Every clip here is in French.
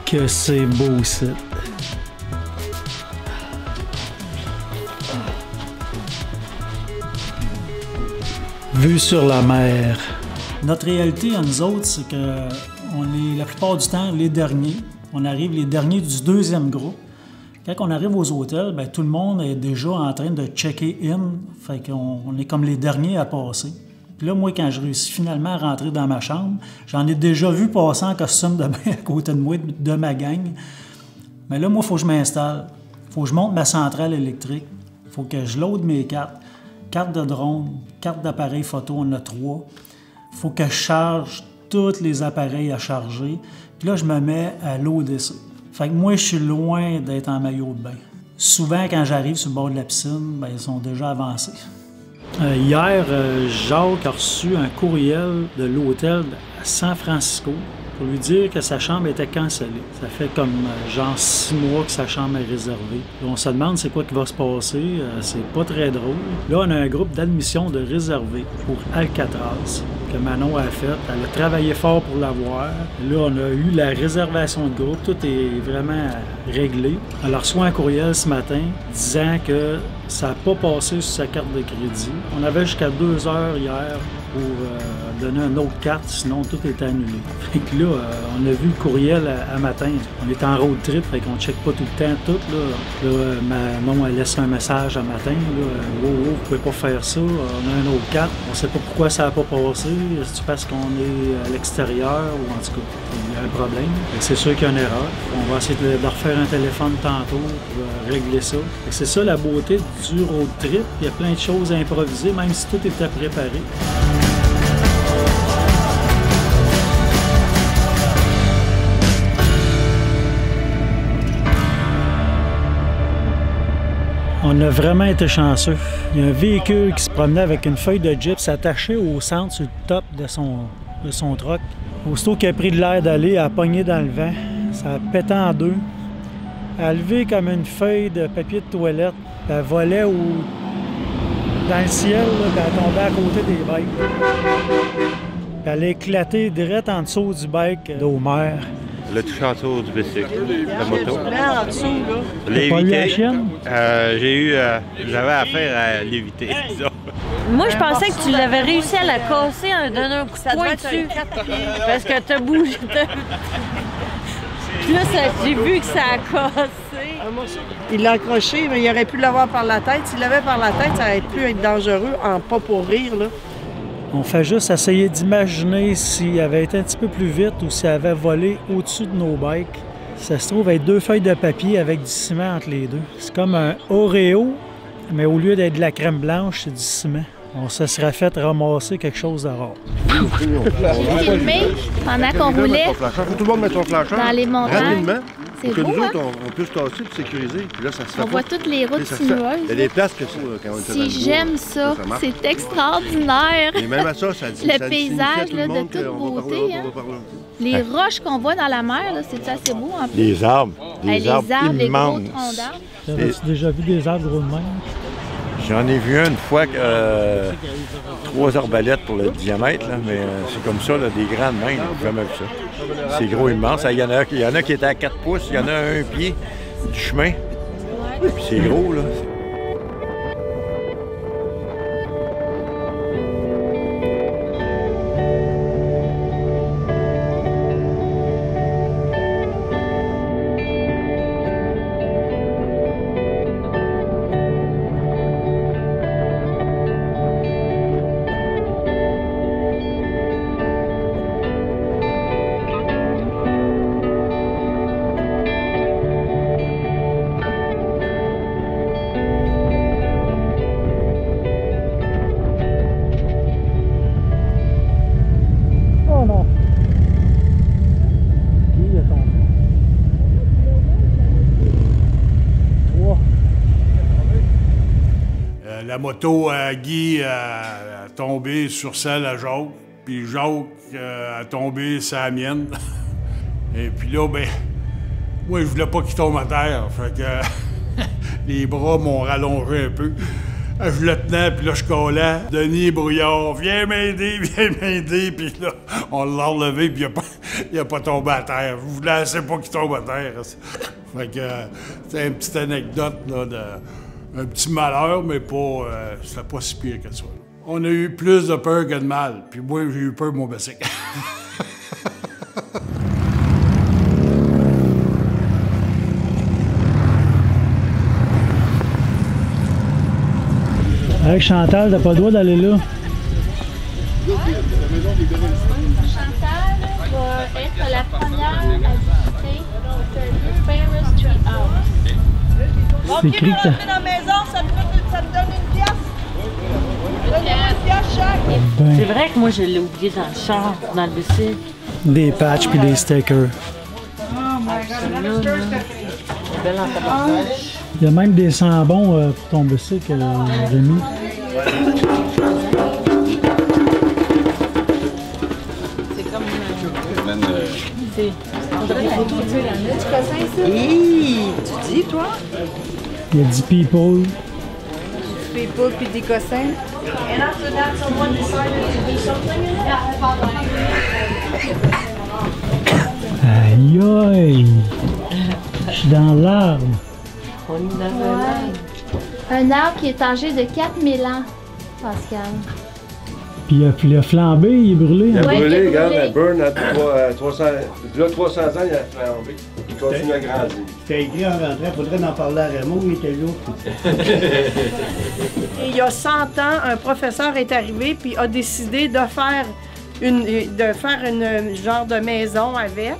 Que c'est beau, ça. Vue sur la mer. Notre réalité à nous autres, c'est que on est la plupart du temps les derniers. On arrive les derniers du deuxième groupe. Quand on arrive aux hôtels, bien, tout le monde est déjà en train de checker in. Fait qu'on est comme les derniers à passer. Puis là, moi, quand je réussis finalement à rentrer dans ma chambre, j'en ai déjà vu passer en costume de bain à côté de moi, de ma gang. Mais là, moi, il faut que je m'installe. Il faut que je monte ma centrale électrique. Il faut que je load mes cartes. Carte de drone, carte d'appareil photo, on en a 3. Il faut que je charge tous les appareils à charger. Puis là, je me mets à loader ça. Fait que moi, je suis loin d'être en maillot de bain. Souvent, quand j'arrive sur le bord de la piscine, bien, ils sont déjà avancés. Hier, Jacques a reçu un courriel de l'hôtel à San Francisco pour lui dire que sa chambre était cancellée. Ça fait comme genre 6 mois que sa chambre est réservée. Là, on se demande c'est quoi qui va se passer. C'est pas très drôle. Là, on a un groupe d'admission de réservés pour Alcatraz que Manon a fait. Elle a travaillé fort pour l'avoir. Là, on a eu la réservation de groupe. Tout est vraiment réglé. Elle a reçu un courriel ce matin disant que ça n'a pas passé sur sa carte de crédit. On avait jusqu'à 2 heures hier pour donner une autre carte, sinon tout était annulé. Fait que là, on a vu le courriel à matin. On est en road trip, fait qu'on ne check pas tout le temps tout. Là, Manon, elle laisse un message à matin. Wow, vous pouvez pas faire ça, on a une autre carte. On sait pas pourquoi ça n'a pas passé. C'est parce qu'on est à l'extérieur ou en tout cas, il y a un problème. C'est sûr qu'il y a une erreur. On va essayer de refaire un téléphone tantôt pour régler ça. C'est ça la beauté du road trip. Il y a plein de choses à improviser, même si tout était préparé. On a vraiment été chanceux. Il y a un véhicule qui se promenait avec une feuille de gyps attachée au centre sur le top de son truck. Aussitôt qu'il a pris de l'air d'aller, elle a pogné dans le vent. Ça a pété en deux. Elle a levé comme une feuille de papier de toilette. Elle volait dans le ciel, là, puis elle tombait à côté des bikes. Puis elle a éclaté direct en dessous du bike d'Homer. Le touché en dessous du bicycle, la moto. Là, en dessous, là. L'ai pas eu la évité. chienne? J'avais affaire à l'éviter, disons. Moi, je pensais que tu l'avais réussi à la casser en donnant un coup de poing dessus. Parce que t'as bougé. Puis là, j'ai vu que ça a cassé. Il l'a accroché, mais il aurait pu l'avoir par la tête. S'il l'avait par la tête, ça aurait pu être dangereux, en pas pour rire, là. On fait juste essayer d'imaginer s'il avait été un petit peu plus vite ou s'il avait volé au-dessus de nos bikes. Ça se trouve être 2 feuilles de papier avec du ciment entre les deux. C'est comme un Oreo, mais au lieu d'être de la crème blanche, c'est du ciment. On se serait fait ramasser quelque chose de rare. J'ai filmé pendant qu'on roulait Faut tout le monde mettre son flasheur dans les montagnes. rapidement. C'est Pour que beau, nous hein? autres, on puisse tasser et sécuriser. Puis là, ça se fait On pas. voit toutes les routes Et ça se fait. Il y a sinueuses. des places que ça, quand on était dans le Si bois, j'aime ça, marche. c'est extraordinaire. Et même à ça, ça dit Le ça signifie à paysage, tout là, le de monde toute qu'on va par beauté, là, hein. on va par là. Les roches qu'on voit dans la mer, là, c'est assez beau en plus. Les arbres, Les arbres, les gros immenses. troncs d'arbres. T'as-tu déjà vu des arbres gros de même? J'en ai vu une fois 3 arbalètes pour le diamètre, là, mais c'est comme ça, là, des grandes mains, j'ai jamais vu ça. C'est gros, immense. Il y en a qui étaient à 4 pouces, il y en a à 1 pied du chemin. Puis c'est gros, là. La moto à Guy a tombé sur celle à Jacques, puis Jacques a tombé sur la mienne. Et puis là, ben, moi, je voulais pas qu'il tombe à terre, fait que les bras m'ont rallongé un peu. Je le tenais, puis là, je collais. Denis Brouillard, viens m'aider, puis là, on l'a relevé, puis il n'a pas tombé à terre. Vous ne laissez pas qu'il tombe à terre. Fait que c'est une petite anecdote là, un petit malheur, mais pas, c'était pas si pire que ça. On a eu plus de peur que de mal. Puis moi, j'ai eu peur de mon bicycle. Avec Chantal, t'as pas le droit d'aller là. Chantal va être la première à visiter le Ferris Street House. C'est écrit que dans la maison, ça me donne une pièce. Donnez-moi une pièce chaque. ben, C'est vrai que moi, je l'ai oublié dans le char, dans le bicycle. des patchs puis des stickers. Belle en tabarnak. Il y a même des sambons pour ton bicycle, Rémi. C'est comme Tu dis, toi? Il y a 10 people. People puis des cossins. Aïe aïe! Je suis dans l'arbre. on est dans un arbre. Un arbre qui est âgé de 4000 ans, Pascal. Puis le flambé, il est brûlé. Il a Hein? Ouais, il brûlé, est regarde, brûlé. elle burn à 300. Depuis là, 300 ans, il a flambé. Il continue à grandir. C'était écrit en rentrant, il faudrait en parler à Raymond, il était là. Et il y a 100 ans, un professeur est arrivé puis a décidé de faire une genre de maison avec.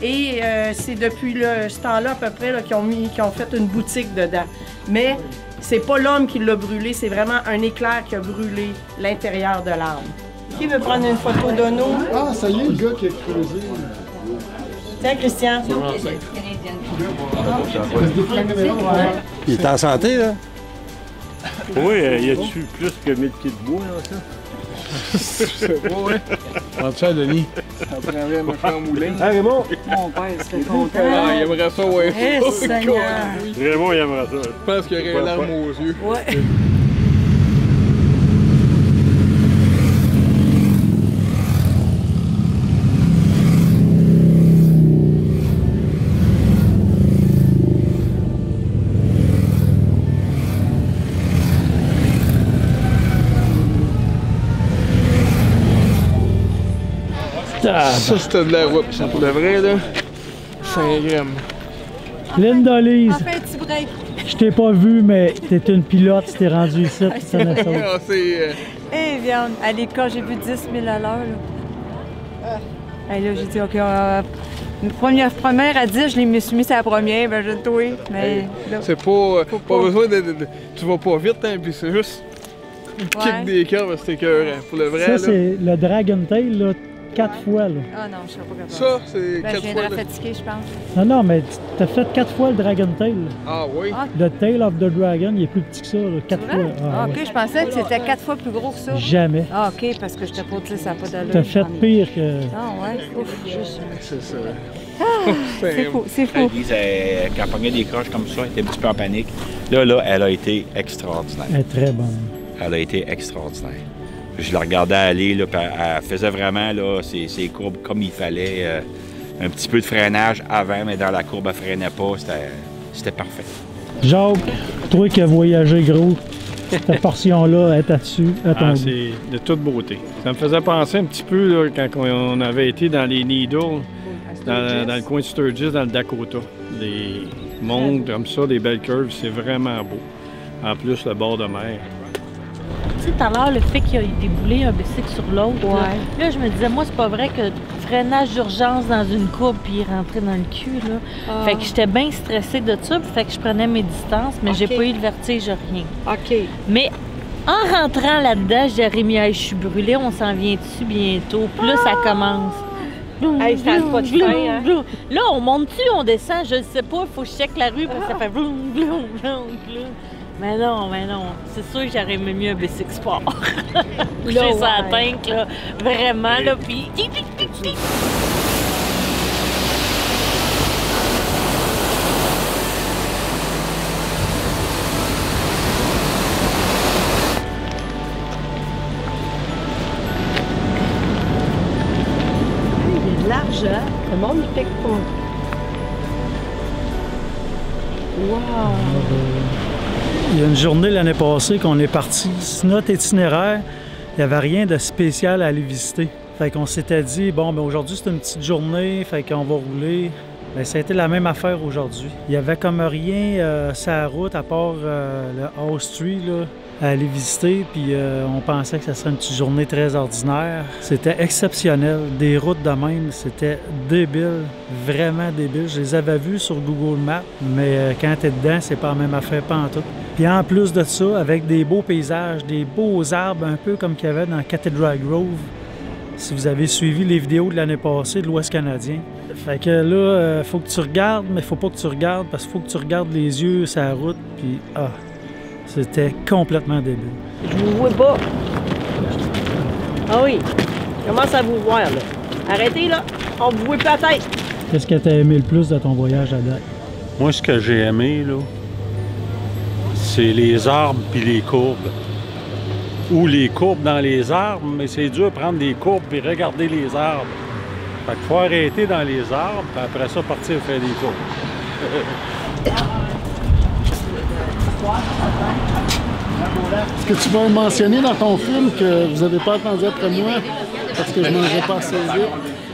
Et c'est depuis ce temps-là à peu près là, qu'ils ont fait une boutique dedans. Mais c'est pas l'homme qui l'a brûlé, c'est vraiment un éclair qui a brûlé l'intérieur de l'arbre. Qui veut prendre une photo de nous? Ah, ça y est, le gars qui a creusé. Tiens, Christian. Il est en santé, là? Oui, y a-tu plus que 1000 pieds de bois, là, ça? C'est beau, hein? Prends-tu ça, Denis? Ça prendrait un méchant moulin. Ah, Raymond! Mon père serait content. Ah, il aimerait ça, ouais. Eh, Seigneur. Raymond, il aimerait ça. Je pense qu'il y aurait une larme aux yeux. Ouais. Ça, c'était de la route. Pour de vrai, là, 5 grammes. Linda Lise, Fais un petit break. je t'ai pas vu, mais t'es une pilote, tu t'es rendu ici, tu connais ça. Ah, c'est... Eh bien, à l'école, j'ai vu 10 000 à l'heure. Et là, j'ai dit, OK, première à 10, je me suis mis à la première, ben je toi. Mais là, C'est pas besoin de... Tu vas pas vite, hein, puis c'est juste... ouais. Kick des curves, c'était écœurant. Pour le vrai, Ça, là. c'est le Dragon Tail, là, 4 fois. Là. Ah non, je serais pas capable. Ça, c'est Ben, je 4 fois. viendrais là. fatiguer, je pense. Non, non, mais t'as fait 4 fois le Dragon Tail. Là. Ah oui? Ah. Le Tail of the Dragon, il est plus petit que ça, 4 C'est fois. vrai? Ah, OK, ouais. je pensais que c'était 4 fois plus gros que ça. Jamais. Ah, OK, parce que je t'ai pas dit, ça n'a pas d'allure. T'as fait pire que... Ah, ouais. Ouf, juste. C'est ça. C'est fou, c'est fou. Lise, quand elle pognait des croches comme ça, elle était un petit peu en panique. Là, elle a été extraordinaire. Elle est très bonne. Elle a été extraordinaire. Je la regardais aller, là, puis elle faisait vraiment là, ses courbes comme il fallait. Un petit peu de freinage avant, mais dans la courbe, elle freinait pas. C'était parfait. Jacques, toi qui as voyagé gros, cette portion-là est là-dessus, à ton goût. C'est de toute beauté. Ça me faisait penser un petit peu là, quand on avait été dans les Needles, dans le coin de Sturgis, dans le Dakota. Des monts comme ça, des belles curves, c'est vraiment beau. En plus, le bord de mer. Tu sais, tout à l'heure, le fait qu'il y ait déboulé un bicycle sur l'autre, là, je me disais, moi, c'est pas vrai que freinage d'urgence dans une courbe puis il rentrait dans le cul, là. Ah. Fait que j'étais bien stressée de ça, puis fait que je prenais mes distances, mais j'ai OK. pas eu de vertige, rien. OK. Mais en rentrant là-dedans, j'ai Rémi, hey, je suis brûlée, on s'en vient dessus bientôt. Puis là, ça commence. Hey, ça n'a pas de fin, hein? Là, on monte-tu, on descend, je ne sais pas, il faut que je check la rue parce que ça fait vroom, vroom, vroom, vroom. Mais non, c'est sûr que j'aurais aimé mieux un bicycle sport. Coucher sur la tank, là, vraiment, là, puis... Il y a de l'argent. Wow! Il y a une journée l'année passée qu'on est parti. Sur notre itinéraire, il n'y avait rien de spécial à aller visiter. Fait qu'on s'était dit, bon, ben aujourd'hui c'est une petite journée, fait qu'on va rouler. Bien, ça a été la même affaire aujourd'hui. Il n'y avait comme rien sur la route à part le House Tree là, à aller visiter, puis on pensait que ça serait une petite journée très ordinaire. C'était exceptionnel. Des routes de même, c'était débile, vraiment débile. Je les avais vues sur Google Maps, mais quand tu es dedans, c'est pas la même affaire pantoute. Puis en plus de ça, avec des beaux paysages, des beaux arbres, un peu comme qu'il y avait dans Cathedral Grove, si vous avez suivi les vidéos de l'année passée de l'Ouest canadien. Fait que là, faut que tu regardes, mais faut pas que tu regardes, parce qu'il faut que tu regardes les yeux sur la route, puis c'était complètement débile. Je vous vois pas. Ah oui, je commence à vous voir, là. Arrêtez, là. On vous voit pas la tête. Qu'est-ce que tu as aimé le plus de ton voyage à date? Moi, ce que j'ai aimé, là, c'est les arbres puis les courbes. Ou les courbes dans les arbres, mais c'est dur de prendre des courbes puis regarder les arbres. Fait qu'il faut arrêter dans les arbres, puis après ça, partir faire des courbes. Est-ce que tu vas mentionner dans ton film que vous n'avez pas attendu après moi parce que je ne mangeais pas assez vite?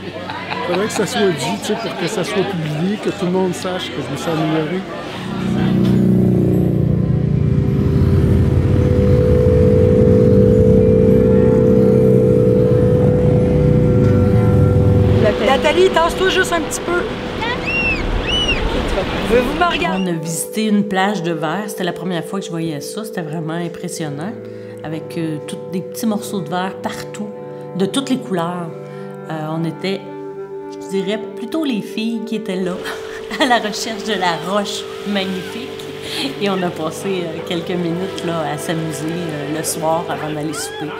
Il faudrait que ça soit dit, tu sais, pour que ça soit publié, que tout le monde sache que je me suis amélioré. Nathalie, tasse-toi juste un petit peu. Veux-vous me regarder? On a visité une plage de verre. C'était la première fois que je voyais ça. C'était vraiment impressionnant. Avec tous des petits morceaux de verre partout, de toutes les couleurs. On était, je dirais, plutôt les filles qui étaient là, à la recherche de la roche magnifique. Et on a passé quelques minutes là, à s'amuser le soir avant d'aller souper,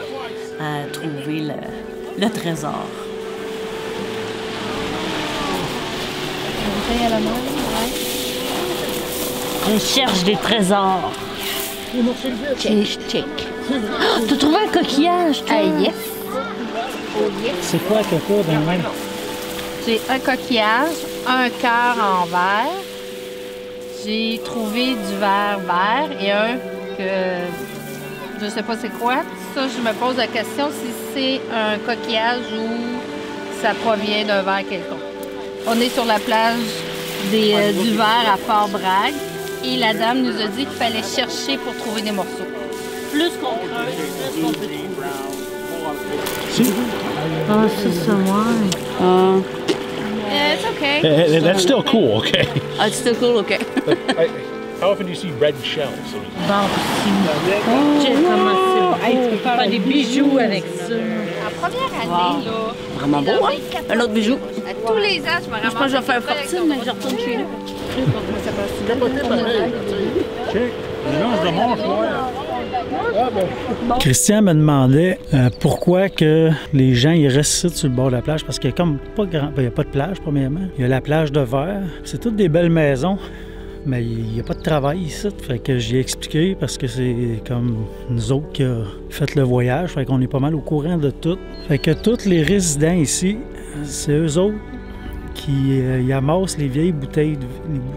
à trouver le trésor. À la main, On cherche des trésors. Check, check. Oh, t'as trouvé un coquillage, toi? Yes. Oh, yes. C'est quoi que t'as dans le même? J'ai un coquillage, un cœur en verre. J'ai trouvé du verre vert et un que je sais pas c'est quoi. Ça, je me pose la question si c'est un coquillage ou ça provient d'un verre quelconque. On est sur la plage du verre à Fort-Bragg et la dame nous a dit qu'il fallait chercher pour trouver des morceaux. Plus qu'on creuse, plus qu'on peut trouver. Ah, c'est ça, ouais. It's okay. That's still cool, okay? It's still cool, okay. How often do you see red shells? Bon, j'ai commencé à faire des bijoux avec ça. En première année, là, Vraiment beau, hein? Un autre bijou. tous les ans, je me ramasse. Je pense que je vais faire fortune, mais je retourne chez nous. Christian me demandait pourquoi que les gens ils restent ici sur le bord de la plage, parce qu'il y a comme pas grand, il n'y a pas de plage premièrement. Il y a la plage de verre. C'est toutes des belles maisons, mais il n'y a pas de travail ici. Fait que j'ai expliqué parce que c'est comme nous autres qui avons fait le voyage, fait qu'on est pas mal au courant de tout. Fait que tous les résidents ici, c'est eux autres qui amassent les vieilles bouteilles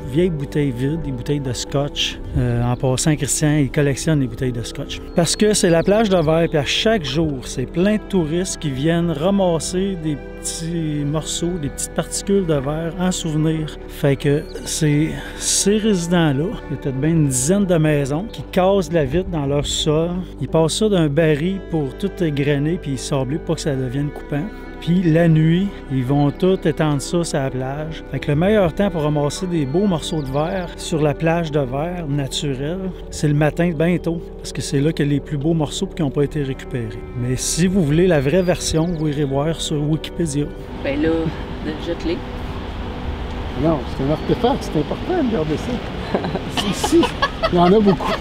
vides, les bouteilles de scotch. En passant, Christian, il collectionne les bouteilles de scotch. Parce que c'est la plage de verre, puis à chaque jour, c'est plein de touristes qui viennent ramasser des petits morceaux, des petites particules de verre en souvenir. Fait que c'est ces résidents-là, il y a peut-être bien une dizaine de maisons qui cassent de la vitre dans leur sol. Ils passent ça d'un baril pour tout grainer puis sabler pour pas que ça devienne coupant. Puis la nuit, ils vont tout étendre ça sur la plage. Fait que le meilleur temps pour ramasser des beaux morceaux de verre sur la plage de verre naturelle, c'est le matin bien tôt, parce que c'est là qu'il y a les plus beaux morceaux qui n'ont pas été récupérés. Mais si vous voulez la vraie version, vous irez voir sur Wikipédia. Ben là, jette-les. Non, c'est un artefact, c'est important de garder ça. Ici, il y en a beaucoup.